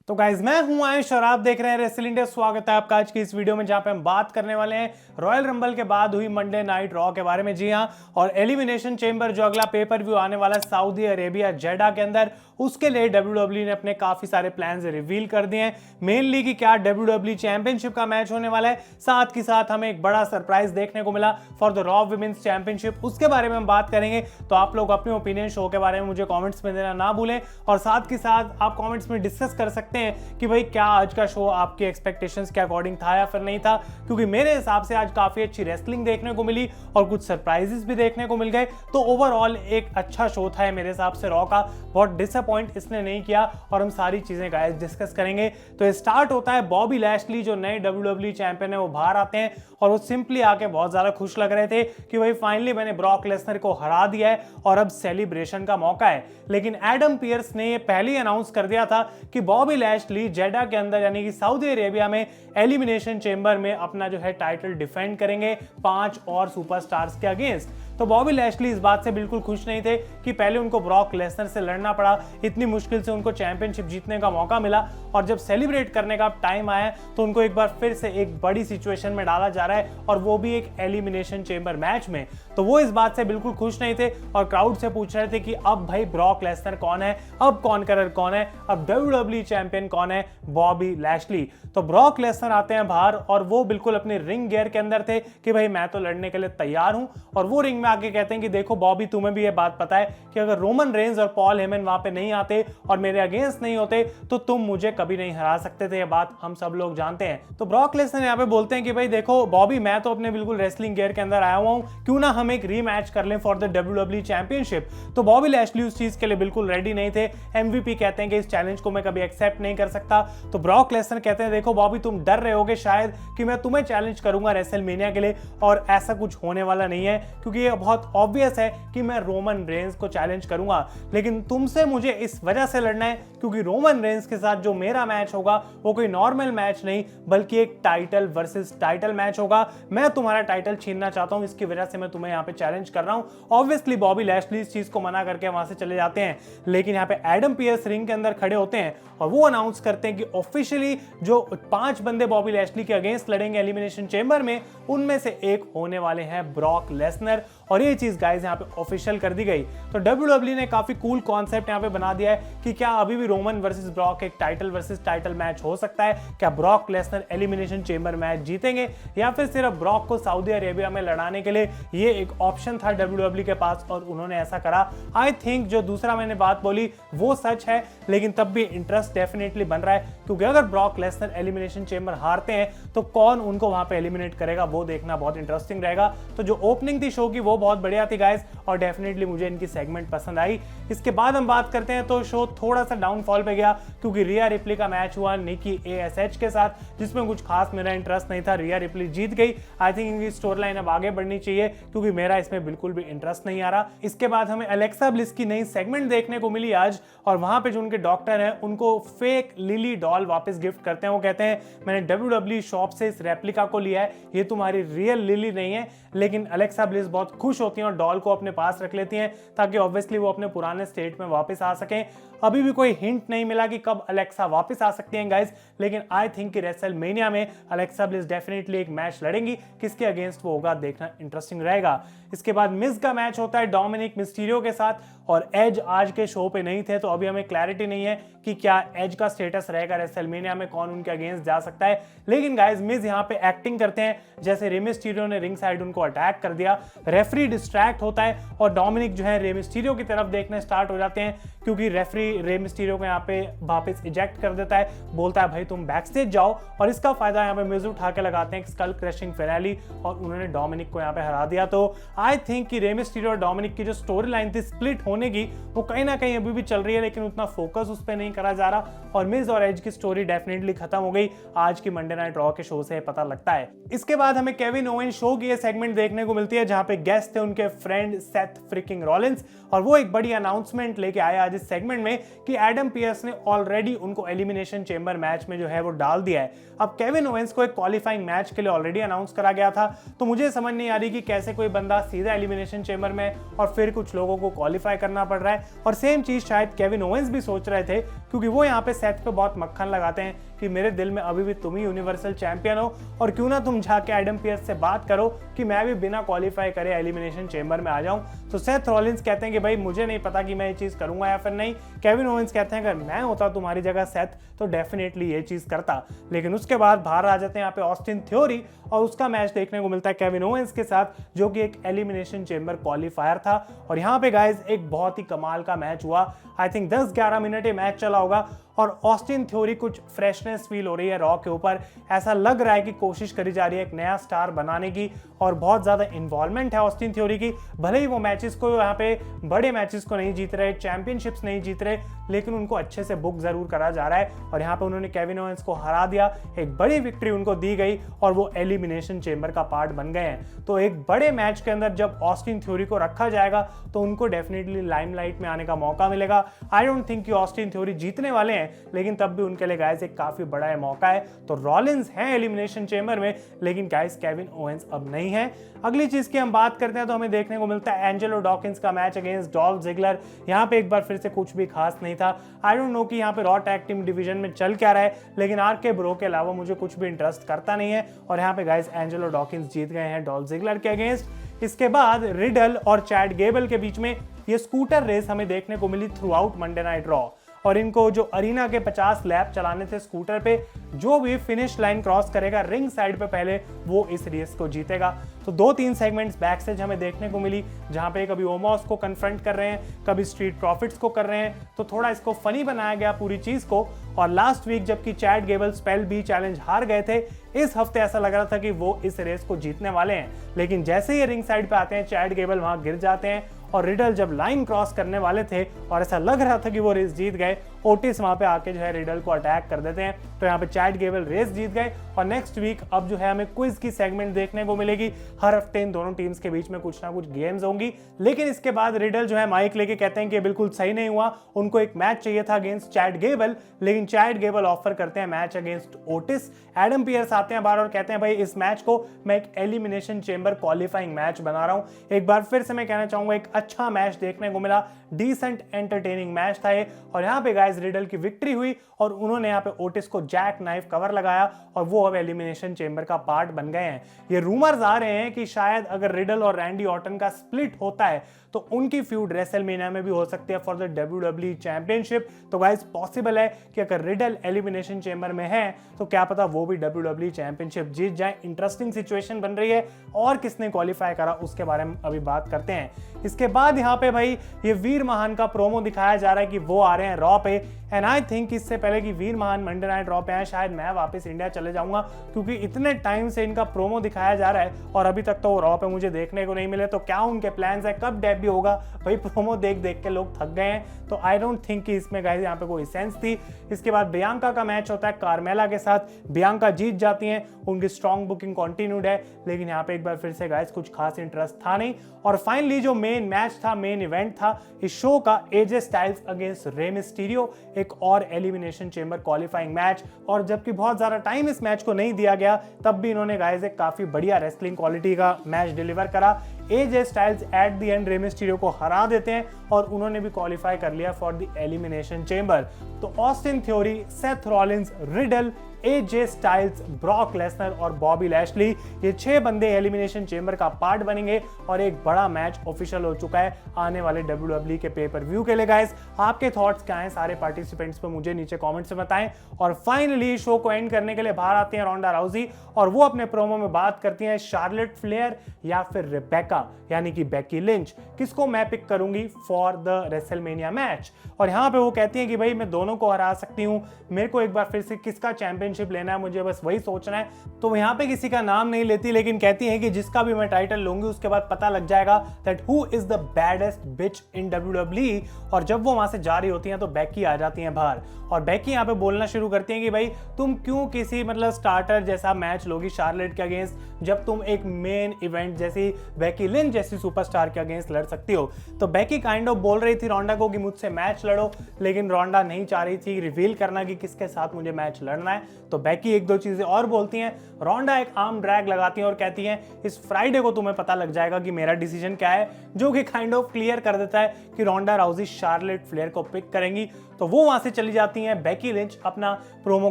तो गाइज मैं हूं आयुष और आप देख रहे हैं रेसल इंडिया। स्वागत है आपका आज की इस वीडियो में जहां पे हम बात करने वाले हैं रॉयल रंबल के बाद हुई मंडे नाइट रॉ के बारे में। जी हां, और एलिमिनेशन चेंबर जो अगला पेपर व्यू आने वाला है सऊदी अरेबिया जेडा के अंदर, उसके लिए डब्ल्यूडब्ल्यू ने अपने काफी सारे प्लान्स रिवील कर दिए हैं। मेनली कि क्या डब्ल्यूडब्ल्यू चैंपियनशिप का मैच होने वाला है, साथ ही साथ हमें एक बड़ा सरप्राइज देखने को मिला for the raw women's championship, उसके बारे में हम बात करेंगे। तो आप लोग अपने ओपिनियन शो के बारे में मुझे कॉमेंट्स में देना ना भूलें, और साथ ही साथ आप कॉमेंट्स में डिस्कस कर सकते हैं कि भाई क्या आज का शो आपके एक्सपेक्टेशंस के अकॉर्डिंग था या फिर नहीं था। क्योंकि मेरे हिसाब से आज काफी अच्छी रेसलिंग देखने को मिली और कुछ सरप्राइजेस भी देखने को मिल गए। तो ओवरऑल एक अच्छा शो था मेरे हिसाब से रॉ का, बहुत डिसअपॉइंट इसने नहीं किया, और हम सारी चीजें गाइस डिस्कस करेंगे। तो स्टार्ट होता है, बॉबी लैशली जो नए डब्ल्यूडब्ल्यू चैंपियन है वो बाहर आते हैं और वो सिंपली आके बहुत ज्यादा खुश लग रहे थे कि भाई फाइनली मैंने ब्रॉक लेसनर को हरा दिया है और अब सेलिब्रेशन का मौका है। लेकिन एडम पियर्स ने ये पहले ही अनाउंस कर दिया था कि बॉबी लैशली जेडा के अंदर यानी कि सऊदी अरेबिया में एलिमिनेशन चेंबर में अपना जो है टाइटल डिफेंड करेंगे 5 और सुपरस्टार्स के अगेंस्ट। तो बॉबी लैशली इस बात से बिल्कुल खुश नहीं थे कि पहले उनको ब्रॉक लेसनर से लड़ना पड़ा, इतनी मुश्किल से उनको चैंपियनशिप जीतने का मौका मिला, और जब सेलिब्रेट करने का टाइम आया तो उनको एक बार फिर से एक बड़ी सिचुएशन में डाला जा रहा है, और वो भी एक एलिमिनेशन चेंबर मैच में। तो वो इस बात से बिल्कुल खुश नहीं थे और क्राउड से पूछ रहे थे कि अब भाई ब्रॉक लेसनर कौन है, अब कॉन्करर कौन है, अब डब्ल्यूडब्ल्यू चैंपियन कौन है, बॉबी लैशली। तो ब्रॉक लेसनर आते हैं बाहर और वो बिल्कुल अपने रिंग गियर के अंदर थे कि भाई मैं तो लड़ने के लिए तैयार हूं, और वो रिंग में आके कहते हैं कि देखो बॉबी, तुम्हें भी ये बात पता है कि अगर रोमन रेंज और पॉल हेमन वहां पे नहीं आते और मेरे अगेंस्ट नहीं होते तो तुम मुझे कभी नहीं हरा सकते थे, ये बात हम सब लोग जानते हैं। तो ब्रॉक लेसनर यहाँ पे बोलते हैं कि भाई देखो बॉबी, मैं तो अपने बिल्कुल रेसलिंग गियर के अंदर आया हुआ हूं, क्यों ना हम एक रीमैच कर लें फॉर द डब्ल्यूडब्ल्यू चैंपियनशिप। तो बॉबी लैशली उस चीज के लिए बिल्कुल रेडी नहीं थे। एमवीपी कहते हैं कि इस चैलेंज को मैं कभी एक्सेप्ट नहीं कर सकता। तो ब्रॉक लेसनर कहते हैं देखो बॉबी, तुम डर रहे होगे शायद कि मैं तुम्हें चैलेंज करूंगा रेसलमेनिया के लिए, और ऐसा कुछ होने वाला नहीं है, क्योंकि ये बहुत ऑब्वियस है कि मैं रोमन रेंज को चैलेंज करूंगा। लेकिन तुमसे मुझे इस वजह से लड़ना है क्योंकि रोमन रेंज के साथ जो मेरा मैच होगा वो कोई नॉर्मल मैच नहीं, बल्कि एक टाइटल वर्सेस टाइटल मैच होगा। मैं तुम्हारा टाइटल छीनना चाहता हूं, इसकी वजह से मैं तुम्हें यहां पे चैलेंज कर रहा हूं। ऑब्वियसली बॉबी लैशली इस चीज को मना करके वहां से चले जाते हैं, लेकिन यहां पे एडम पियर्स रिंग के अंदर खड़े होते हैं और वो अनाउंस करते हैं कि ऑफिशियली जो 5 बंदे बॉबी लैशली के अगेंस्ट लड़ेंगे एलिमिनेशन चेंबर में, उनमें से एक होने वाले हैं ब्रॉक लेसनर, और ये चीज गाइस यहां पे ऑफिशियल कर दी गई। तो डब्ल्यूडब्ल्यू ने काफी कूल कॉन्सेप्ट यहां पे बना दिया है कि क्या अभी भी रोमन वर्सेस ब्रॉक एक टाइटल वर्सेस टाइटल मैच हो सकता है, क्या Brock Lesnar elimination chamber match जीतेंगे, या फिर सिर्फ ब्रॉक को सऊदी अरेबिया में लड़ाने के लिए ये एक ऑप्शन था डब्ल्यूडब्ल्यू के पास और उन्होंने ऐसा करा। आई थिंक जो दूसरा मैंने बात बोली वो सच है, लेकिन तब भी इंटरेस्ट डेफिनेटली बन रहा है, क्योंकि अगर ब्रॉक लेसनर एलिमिनेशन चेंबर हारते हैं तो कौन उनको वहां पे एलिमिनेट करेगा, वो देखना बहुत इंटरेस्टिंग रहेगा। तो जो ओपनिंग थी शो की वो बहुत बढ़िया थी गाइस, और डेफिनेटली मुझे इनकी सेगमेंट पसंद आई। इसके बाद हम बात करते हैं तो शो थोड़ा सा डाउनफॉल पे गया, क्योंकि रिया रिप्ली का मैच हुआ निकी एएसएच के साथ, जिसमें कुछ खास मेरा इंटरेस्ट नहीं था। रिया रिप्ली जीत गई। आई थिंक इनकी स्टोरी लाइन अब आगे बढ़नी चाहिए, क्योंकि मेरा इसमें बिल्कुल भी इंटरेस्ट नहीं आ रहा। इसके बाद हमें अलेक्सा ब्लिस की नई सेगमेंट देखने को मिली आज, और वहां पे जो उनके डॉक्टर हैं उनको फेक लिली डॉल वापस गिफ्ट करते हैं। वो कहते हैं मैंने डब्ल्यूडब्ल्यू शॉप से इस रेप्लिका को लिया है, ये तुम्हारी रियल लिली नहीं है। लेकिन अलेक्सा ब्लिस बहुत खुश होती हैं और डॉल को अपने पास रख लेती हैं, ताकि ऑब्वियसली वो अपने पुराने स्टेट में वापस आ सकें। अभी भी कोई हिंट नहीं मिला कि कब अलेक्सा वापस आ सकती हैं गाइस, लेकिन आई थिंक कि रेसलमेनिया में अलेक्सा ब्लिस डेफिनेटली एक मैच लड़ेंगी, किसके अगेंस्ट वो होगा देखना इंटरेस्टिंग रहेगा। इसके बाद मिज का मैच होता है डोमिनिक मिस्टीरियो के साथ, और एज आज के शो पे नहीं थे, तो अभी हमें क्लैरिटी नहीं है कि क्या एज का स्टेटस रहेगा रेसलमेनिया में, कौन उनके अगेंस्ट जा सकता है। लेकिन गाइस मिज यहाँ पे एक्टिंग करते हैं जैसे रे मिस्टीरियो ने रिंग साइड उनको अटैक कर दिया। रेफरी डिस्ट्रैक्ट होता है और डोमिनिक जो है रे मिस्टीरियो की तरफ देखने स्टार्ट हो जाते हैं, क्योंकि रेफरी रे मिस्टीरियो को यहाँ पे वापस इजेक्ट कर देता है, बोलता है भाई तुम बैक स्टेज जाओ, और इसका फायदा यहाँ पे मिज उठा के लगाते हैं स्कल क्रशिंग फिनाली, और उन्होंने डोमिनिक को यहाँ पे हरा दिया। तो आई थिंक कि रे मिस्टीरियो और डोमिनिक की जो स्टोरी लाइन थी स्प्लिट होने की, वो कहीं ना कहीं अभी भी चल रही है, लेकिन उतना फोकस उस पर नहीं करा जा रहा, और मिज और एज की स्टोरी डेफिनेटली खत्म हो गई आज की मंडे नाइट रॉ के शो से पता लगता है। इसके बाद हमें केविन ओवेन शो की ये सेगमेंट देखने को मिलती है, जहां पे गेस्ट गेस्ट थे उनके फ्रेंड सेथ फ्रिकिंग रॉलिंस, और वो एक बड़ी अनाउंसमेंट लेके आए आज इस सेगमेंट में कि एडम पियर्स ने ऑलरेडी उनको एलिमिनेशन चेंबर मैच में जो है वो डाल दिया है। अब केविन ओवेंस को एक क्वालिफाइंग मैच के लिए ऑलरेडी अनाउंस करा गया था, तो मुझे समझ नहीं आ रही कि कैसे कोई बंदा सीधा एलिमिनेशन चेंबर में और फिर कुछ लोगों को क्वालिफाई करना पड़ रहा है। और सेम चीज शायद केविन ओवेंस भी सोच रहे थे, क्योंकि वो यहाँ पे सेथ पे बहुत मक्खन लगाते हैं कि मेरे दिल में अभी भी तुम ही यूनिवर्सल चैंपियन हो, और क्यों ना तुम जाके एडम पियर्स से बात करो कि मैं भी बिना क्वालिफाई करे एलिमिनेशन चेंबर में आ जाऊं। तो सेथ रॉलिंस कहते हैं कि भाई मुझे नहीं पता कि मैं ये चीज करूंगा या फिर नहीं। केविन ओवेंस कहते हैं अगर मैं होता तुम्हारी जगह सेथ तो डेफिनेटली ये चीज करता। लेकिन उसके बाद बाहर आ जाते हैं यहाँ पे ऑस्टिन थ्योरी, और उसका मैच देखने को मिलता है केविन ओवेंस के साथ, जो कि एक एलिमिनेशन चेंबर क्वालिफायर था। और यहाँ पे गाइज एक बहुत ही कमाल का मैच हुआ। आई थिंक 10-11 मिनट ये मैच चला होगा, और ऑस्टिन थ्योरी कुछ फ्रेशनेस फील हो रही है रॉ के ऊपर। ऐसा लग रहा है कि कोशिश करी जा रही है एक नया स्टार बनाने की, और बहुत ज्यादा इन्वॉल्वमेंट है ऑस्टिन थ्योरी की। भले ही वो मैचेस को यहाँ पे बड़े मैचेस को नहीं जीत रहे, चैंपियनशिप्स नहीं जीत रहे, लेकिन उनको अच्छे से बुक जरूर करा जा रहा है। और यहाँ पे उन्होंने केविन ओवेंस को हरा दिया, एक बड़ी विक्ट्री उनको दी गई, और वो एलिमिनेशन चेंबर का पार्ट बन गए हैं। तो एक बड़े मैच के अंदर जब ऑस्टिन थ्योरी को रखा जाएगा तो उनको डेफिनेटली लाइमलाइट में आने का मौका मिलेगा। आई डोंट थिंक कि ऑस्टिन थ्योरी जीतने वाले हैं, लेकिन तब भी उनके लिए गाइस एक काफी बड़ा मौका है। तो रॉलिंस हैं एलिमिनेशन चेंबर में, लेकिन गाइस केविन ओवेंस अब नहीं है। अगली चीज की हम बात करते हैं तो हमें देखने को मिलता है एंजेलो डॉकिंस का मैच अगेंस्ट डॉल्फ जिगलर। यहाँ पे एक बार फिर से कुछ भी खास नहीं था। आई डोंट नो कि यहाँ पे रॉ टैग टीम डिवीजन में चल क्या रहा है, लेकिन आरके ब्रो के अलावा मुझे कुछ भी इंटरेस्ट करता नहीं है। और यहाँ पे गाइस एंजेलो डॉकिंस जीत गए हैं डॉल्फ जिगलर के अगेंस्ट। इसके बाद रिडल और चैड गेबल के बीच में ये स्कूटर रेस हमें देखने को मिली throughout Monday night Raw, और इनको जो अरीना के 50 लैप चलाने थे स्कूटर पे, जो भी फिनिश लाइन क्रॉस करेगा रिंग साइड पे पहले, वो इस रेस को जीतेगा। तो 2-3 सेगमेंट्स बैक स्टेज हमें देखने को मिली, जहां पे कभी ओमॉस को कन्फ्रंट कर रहे हैं, कभी स्ट्रीट प्रॉफिट्स को कर रहे हैं, तो थोड़ा इसको फनी बनाया गया पूरी चीज को। और लास्ट वीक जबकि Chad Gable spell bee challenge हार गए थे, इस हफ्ते ऐसा लग रहा था कि वो इस रेस को जीतने वाले हैं, लेकिन जैसे ही रिंग साइड पे आते हैं चैड गेबल वहां गिर जाते हैं। और रिडल जब लाइन क्रॉस करने वाले थे और ऐसा लग रहा था कि वो रेस जीत गए, ओटिस वहां पे आके जो है रिडल को अटैक कर देते हैं। तो यहाँ पे चैड गेबल रेस जीत गए। और नेक्स्ट वीक अब जो है हमें क्विज की सेगमेंट देखने को मिलेगी। हर हफ्ते इन दोनों टीम्स के बीच में कुछ ना कुछ गेम्स होंगी। लेकिन इसके बाद रिडल जो है माइक लेके कहते हैं कि बिल्कुल सही नहीं हुआ, उनको एक मैच चाहिए था अगेंस्ट चैड गेबल, लेकिन चैड गेबल ऑफर करते हैं match against Otis. Adam Pearce आते हैं बाहर और कहते हैं भाई इस मैच को मैं एक एलिमिनेशन चेंबर क्वालिफाइंग मैच बना रहा हूं। एक बार फिर से मैं कहना चाहूंगा एक अच्छा मैच देखने को मिला, डिसेंट एंटरटेनिंग मैच था ये। और यहाँ पे गाइस रिडल की विक्ट्री हुई और उन्होंने यहाँ पे ओटिस को जैक नाइफ कवर लगाया और वो अब एलिमिनेशन चेंबर का पार्ट बन गए हैं। ये रूमर्स आ रहे हैं कि शायद अगर रिडल और रैंडी ऑर्टन का स्प्लिट होता है तो उनकी फ्यूड रेसलमेनिया में भी हो सकती है फॉर द WWE चैंपियनशिप। तो गाइस पॉसिबल है कि अगर रिडल एलिमिनेशन चेंबर में है तो क्या पता वो भी WWE चैंपियनशिप जीत जाए। इंटरेस्टिंग सिचुएशन बन रही है और किसने क्वालिफाई करा उसके बारे में अभी बात करते हैं। इसके बाद यहाँ पे भाई ये वीर महान का प्रोमो दिखाया जा रहा है कि वो आ रहे हैं रॉ पे। एंड आई थिंक इससे पहले कि वीर महान मंडे नाइट रॉ पे आए, शायद मैं वापस इंडिया चले जाऊंगा, क्योंकि इतने टाइम से इनका प्रोमो दिखाया जा रहा है और अभी तक तो वो रॉ पे मुझे देखने को नहीं मिले। तो क्या उनके प्लान्स है, कब डेब्यू होगा? भाई प्रोमो देख देख के लोग थक गए हैं। तो आई डोंट थिंक कि इसमें गाइस यहाँ पे कोई सेंस थी। इसके बाद बियांका का मैच होता है कार्मेला के साथ, बियांका जीत जाती हैं, उनकी स्ट्रॉन्ग बुकिंग कंटिन्यूड है, लेकिन यहाँ पे एक बार फिर से गाइस कुछ खास इंटरेस्ट था नहीं। और फाइनली जो मेन मैच था, मेन इवेंट था इस शो का, AJ Styles against Rey Mysterio, एक और एलिमिनेशन चेंबर क्वालिफाइंग मैच। और जबकि बहुत ज्यादा टाइम इस मैच को नहीं दिया गया, तब भी इन्होंने गाइस एक काफी बढ़िया रेसलिंग क्वालिटी का मैच डिलीवर करा। AJ Styles at the end Rey Mysterio को हरा देते हैं और उन्होंने भी क्वालिफाई कर लिया फॉर द एलिमिनेशन चेंबर। तो Austin theory, Seth Rollins, riddle, AJ Styles, Brock Lesnar और बॉबी लैशली, ये 6 बंदे एलिमिनेशन चेंबर का पार्ट बनेंगे और एक बड़ा मैच ऑफिशियल हो चुका है आने वाले WWE के पेपर व्यू के लिए। गाइस आपके थॉट्स क्या हैं सारे पार्टिसिपेंट्स पे मुझे नीचे कमेंट से बताएं। और फाइनली शो को एंड करने के लिए बाहर आती हैं रोंडा राउजी और वो अपने प्रोमो में बात करती हैं शार्लेट फ्लेयर या फिर रेबेका यानी कि बेकी लिंच, किसको मैं पिक करूंगी फॉर द रेसलमेनिया मैच। और यहाँ पे वो कहती हैं कि भाई मैं दोनों को हरा सकती हूँ, मेरे को एक बार फिर से किसका चैंपियनशिप लेना है, मुझे बस वही सोचना है। तो यहाँ पे किसी का नाम नहीं लेती, लेकिन कहती है कि जिसका भी मैं टाइटल लूंगी उसके बाद पता लग जाएगा that who is the baddest bitch in WWE। और जब वो वहां से जा रही होती हैं तो बेकी आ जाती हैं बाहर और बेकी यहाँ पे बोलना शुरू करती हैं कि भाई तुम क्यों किसी मतलब स्टार्टर जैसा मैच लोगी शार्लेट के अगेंस्ट, जब तुम एक मेन इवेंट जैसी बेकी बेकी लिंच जैसी सुपरस्टार के अगेंस्ट लड़ सकती हो। तो बेकी काइंड ऑफ बोल रही थी रोंडा को कि मुझसे मैच लड़ो, लेकिन रोंडा नहीं चाह रही थी रिवील करना कि किसके साथ मुझे मैच लड़ना है। तो बेकी एक दो चीजें और बोलती हैं, रोंडा एक आर्म ड्रैग लगाती है और कहती हैं इस फ्राइडे को तुम्हें पता लग जाएगा कि मेरा डिसीजन क्या है, जो कि काइंड ऑफ क्लियर कर देता है कि रोंडा राउजी शार्लेट फ्लेयर को पिक करेंगी। तो वो वहां से चली जाती हैं, बेकी लिंच अपना प्रोमो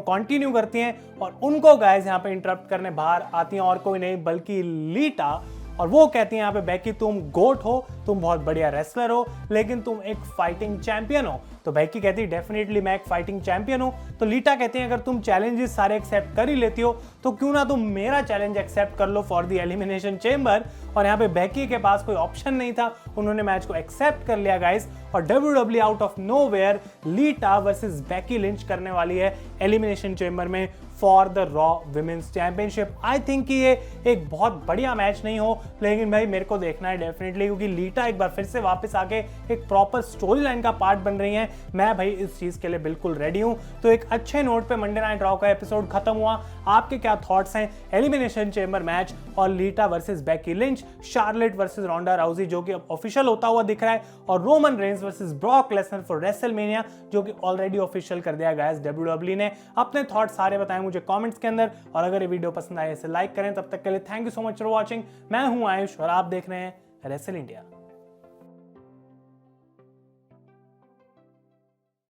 कंटिन्यू करती हैं और उनको गाइस यहाँ पे इंटरप्ट करने बाहर आती हैं और कोई नहीं बल्कि लीटा, और वो कहती हैं यहाँ पे बेकी तुम गोट हो, तुम बहुत बढ़िया रेसलर हो, लेकिन तुम एक फाइटिंग चैंपियन हो। तो बेकी कहती है डेफिनेटली मैं एक फाइटिंग चैंपियन हूं। तो लीटा कहती हैं अगर तुम चैलेंजेस सारे एक्सेप्ट कर ही लेती हो तो क्यों ना तुम मेरा चैलेंज एक्सेप्ट कर लो फॉर द एलिमिनेशन चेंबर। और यहाँ पे बेकी के पास कोई ऑप्शन नहीं था, उन्होंने मैच को एक्सेप्ट कर लिया गाइस, और WWE out of nowhere लीटा versus Becky lynch करने वाली है एलिमिनेशन चेंबर में for the raw women's championship. I think कि ये एक बहुत बढ़िया मैच नहीं हो, लेकिन भाई मेरे को देखना है डेफिनेटली, क्योंकि लीटा एक बार फिर से वापस आके एक प्रॉपर स्टोरी लाइन का पार्ट बन रही है। मैं भाई इस चीज के लिए बिल्कुल रेडी हूं। तो एक अच्छे नोट पे मंडे नाइट रॉ का एपिसोड खत्म हुआ। आपके क्या थॉट्स हैं एलिमिनेशन चेंबर मैच और Lita versus Becky Lynch, Charlotte versus Ronda Rousey जो कि अब ऑफिशियल होता हुआ दिख रहा है, और Roman Reigns versus Brock Lesnar for WrestleMania जो कि ऑलरेडी ऑफिशियल कर दिया गया WWE ने। अपने थॉट्स सारे बताएं मुझे कमेंट्स के अंदर, और अगर ये वीडियो पसंद आए इसे लाइक करें। तब तक के लिए thank you so much for watching. मैं हूं आयुष और आप देख रहे हैं रेसल इंडिया।